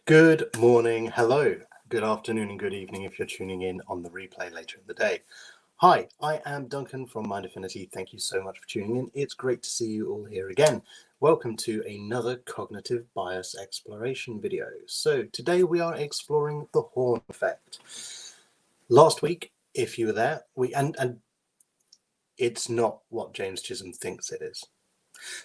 Good morning, hello, good afternoon and good evening if you're tuning in on the replay later in the day. Hi, I am Duncan from Mind Affinity. Thank you so much for tuning in. It's great to see you all here again. Welcome to another cognitive bias exploration video. So today we are exploring the horn effect. Last week, if you were there, and it's not what James Chisholm thinks it is.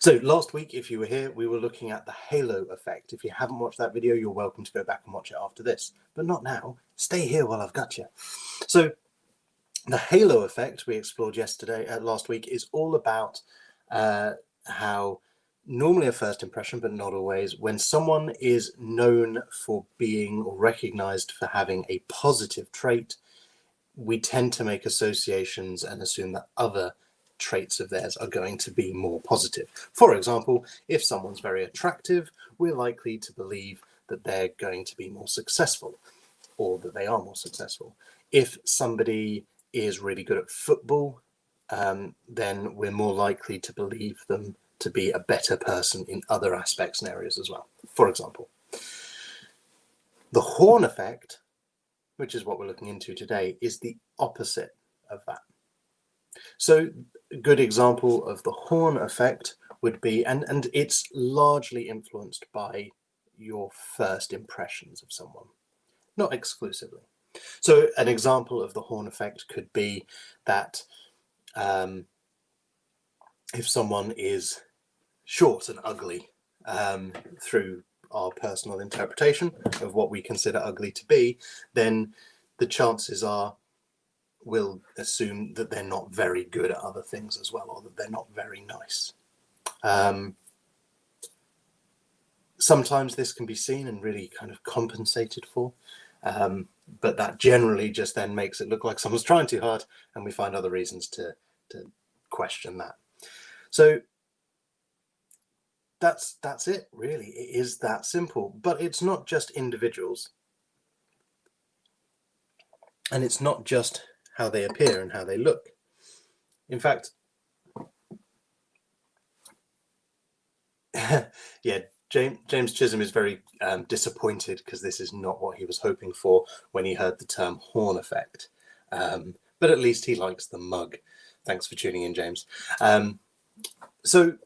So last week, if you were here, we were looking at the halo effect. If you haven't watched that video, you're welcome to go back and watch it after this, but not now. Stay here while I've got you. So the halo effect we explored last week is all about how normally a first impression, but not always, when someone is known for being or recognized for having a positive trait, we tend to make associations and assume that other traits of theirs are going to be more positive. For example, if someone's very attractive, we're likely to believe that they're going to be more successful, or that they are more successful. If somebody is really good at football, then we're more likely to believe them to be a better person in other aspects and areas as well. For example, the horn effect, which is what we're looking into today, is the opposite of that. So a good example of the horn effect would be, and it's largely influenced by your first impressions of someone, not exclusively. So an example of the horn effect could be that if someone is short and ugly, through our personal interpretation of what we consider ugly to be, then the chances are we'll assume that they're not very good at other things as well, or that they're not very nice. Sometimes this can be seen and really kind of compensated for, but that generally just then makes it look like someone's trying too hard, and we find other reasons to question that. So that's it, really. It is that simple. But it's not just individuals, and it's not just how they appear and how they look. In fact, yeah, James Chisholm is very disappointed because this is not what he was hoping for when he heard the term horn effect. But at least he likes the mug. Thanks for tuning in, James. So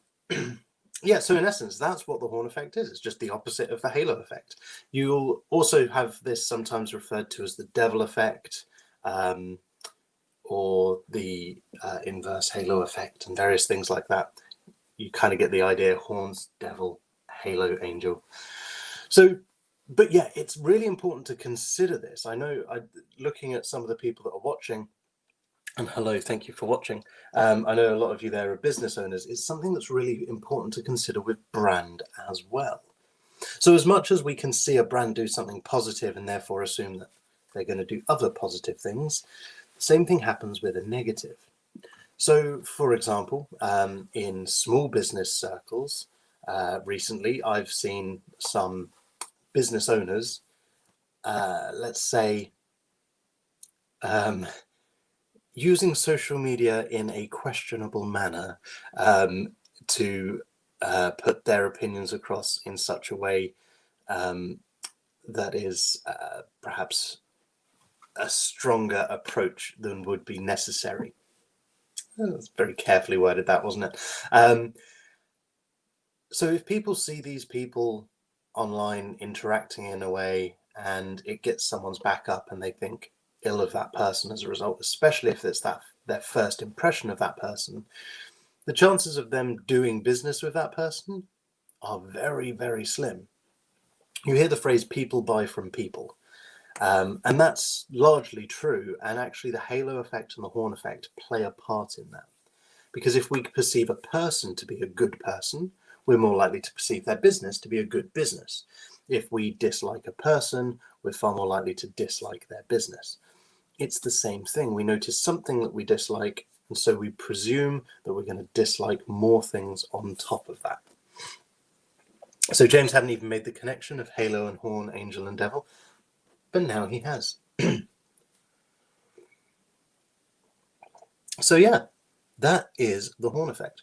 yeah, so in essence, that's what the horn effect is. It's just the opposite of the halo effect. You'll also have this sometimes referred to as the devil effect, or the inverse halo effect, and various things like that. You kind of get the idea: horns, devil, halo, angel. So, but yeah, it's really important to consider this. I know, looking at some of the people that are watching, and hello, thank you for watching. I know a lot of you there are business owners. It's something that's really important to consider with brand as well. So as much as we can see a brand do something positive and therefore assume that they're going to do other positive things, the same thing happens with a negative. So, for example, in small business circles, recently I've seen some business owners, let's say, using social media in a questionable manner, to put their opinions across in such a way that is perhaps a stronger approach than would be necessary. That's very carefully worded, that, wasn't it? So if people see these people online interacting in a way and it gets someone's back up and they think ill of that person as a result, especially if it's their first impression of that person, the chances of them doing business with that person are very, very slim. You hear the phrase people buy from people. And that's largely true. And actually the halo effect and the horn effect play a part in that. Because if we perceive a person to be a good person, we're more likely to perceive their business to be a good business. If we dislike a person, we're far more likely to dislike their business. It's the same thing. We notice something that we dislike, and so we presume that we're going to dislike more things on top of that. So James hadn't even made the connection of halo and horn, angel and devil, but now he has. So yeah, that is the horn effect.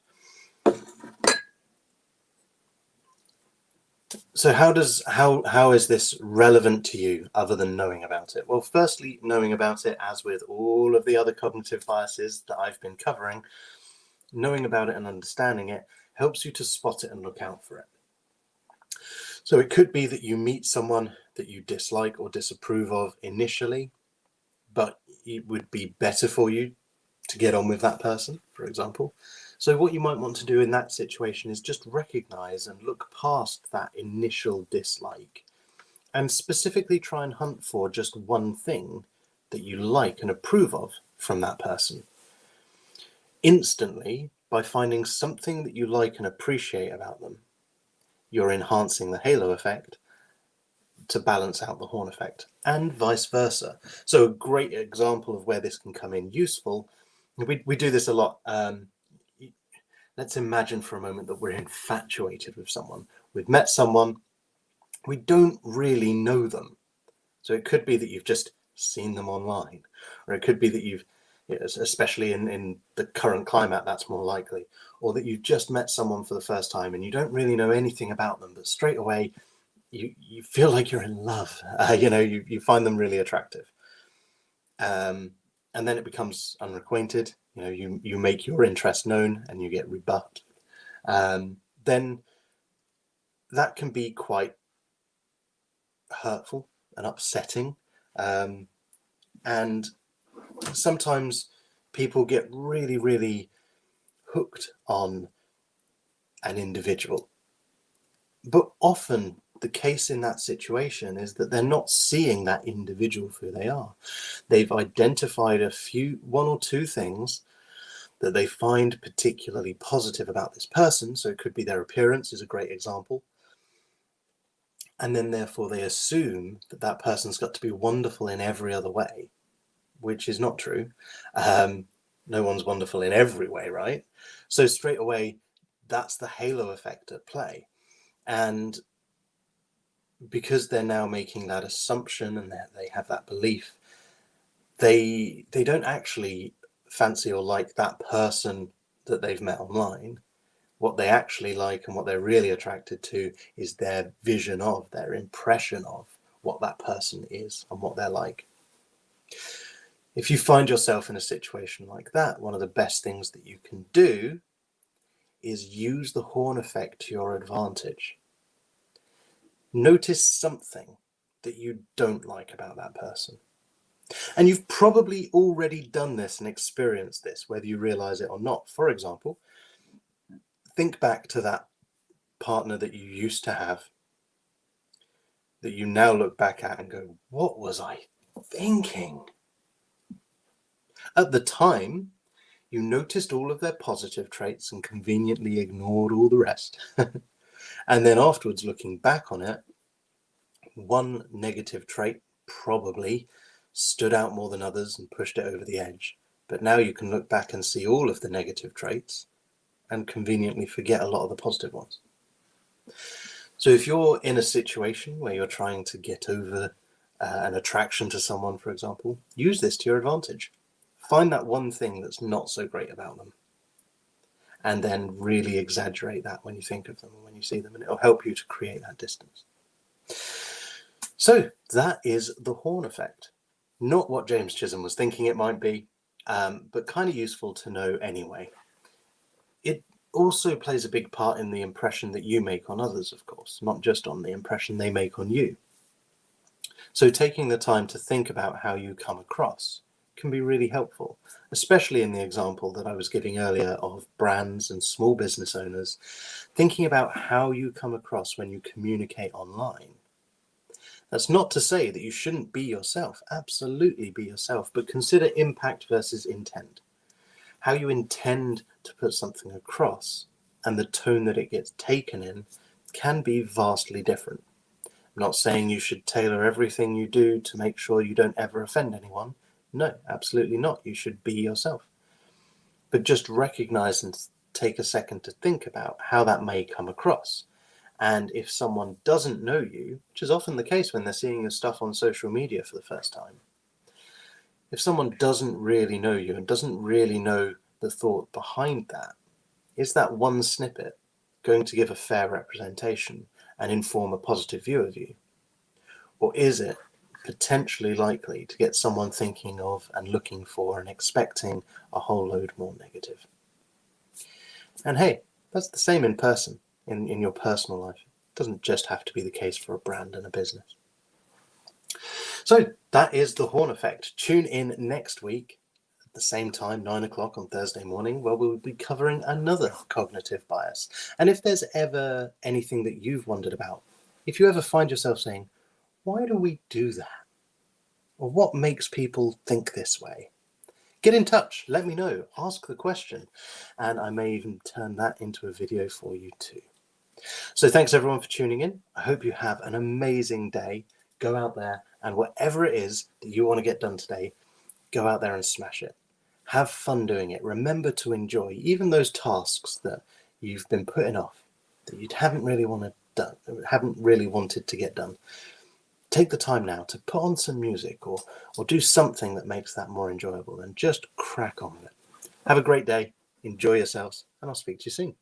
So how is this relevant to you other than knowing about it? Well, firstly, knowing about it, as with all of the other cognitive biases that I've been covering, knowing about it and understanding it helps you to spot it and look out for it. So it could be that you meet someone that you dislike or disapprove of initially, but it would be better for you to get on with that person, for example. So what you might want to do in that situation is just recognize and look past that initial dislike and specifically try and hunt for just one thing that you like and approve of from that person. Instantly, by finding something that you like and appreciate about them, you're enhancing the halo effect to balance out the horn effect, and vice versa. So a great example of where this can come in useful, we do this a lot. Let's imagine for a moment that we're infatuated with someone. We've met someone, we don't really know them. So it could be that you've just seen them online, or it could be that you've, especially in the current climate, that's more likely, or that you've just met someone for the first time and you don't really know anything about them, but straight away you feel like you're in love. You find them really attractive. And then it becomes unacquainted. You make your interest known and you get rebuffed. Then that can be quite hurtful and upsetting. And sometimes people get really, really hooked on an individual. But often the case in that situation is that they're not seeing that individual for who they are. They've identified one or two things that they find particularly positive about this person. So it could be their appearance is a great example. And then therefore they assume that that person's got to be wonderful in every other way, which is not true. No one's wonderful in every way, right? So straight away, that's the halo effect at play. And because they're now making that assumption and they have that belief, they don't actually fancy or like that person that they've met online. What they actually like and what they're really attracted to is their vision of, their impression of what that person is and what they're like. If you find yourself in a situation like that, one of the best things that you can do is use the horn effect to your advantage. Notice something that you don't like about that person. And you've probably already done this and experienced this, whether you realize it or not. For example, think back to that partner that you used to have, that you now look back at and go, what was I thinking? At the time, you noticed all of their positive traits and conveniently ignored all the rest. And then afterwards, looking back on it, one negative trait probably stood out more than others and pushed it over the edge. But now you can look back and see all of the negative traits and conveniently forget a lot of the positive ones. So if you're in a situation where you're trying to get over an attraction to someone, for example, use this to your advantage. Find that one thing that's not so great about them, and then really exaggerate that when you think of them and when you see them, and it'll help you to create that distance. So that is the horn effect. Not what James Chisholm was thinking it might be, but kind of useful to know anyway. It also plays a big part in the impression that you make on others, of course, not just on the impression they make on you. So taking the time to think about how you come across can be really helpful, especially in the example that I was giving earlier of brands and small business owners, thinking about how you come across when you communicate online. That's not to say that you shouldn't be yourself. Absolutely be yourself, but consider impact versus intent. How you intend to put something across and the tone that it gets taken in can be vastly different. I'm not saying you should tailor everything you do to make sure you don't ever offend anyone. No, absolutely not. You should be yourself. But just recognize and take a second to think about how that may come across. And if someone doesn't know you, which is often the case when they're seeing your stuff on social media for the first time, if someone doesn't really know you and doesn't really know the thought behind that, is that one snippet going to give a fair representation? and inform a positive view of you? Or is it potentially likely to get someone thinking of and looking for and expecting a whole load more negative? And hey, that's the same in person, in your personal life. It doesn't just have to be the case for a brand and a business. So that is the Horn Effect. Tune in next week at the same time, 9 o'clock on Thursday morning, where we'll be covering another cognitive bias. And if there's ever anything that you've wondered about, if you ever find yourself saying, why do we do that? Or what makes people think this way? Get in touch, let me know, ask the question, and I may even turn that into a video for you too. So thanks everyone for tuning in. I hope you have an amazing day. Go out there and whatever it is that you want to get done today, go out there and smash it. Have fun doing it. Remember to enjoy even those tasks that you've been putting off, that you haven't really wanted to get done. Take the time now to put on some music or do something that makes that more enjoyable, and just crack on with it. Have a great day, enjoy yourselves, and I'll speak to you soon.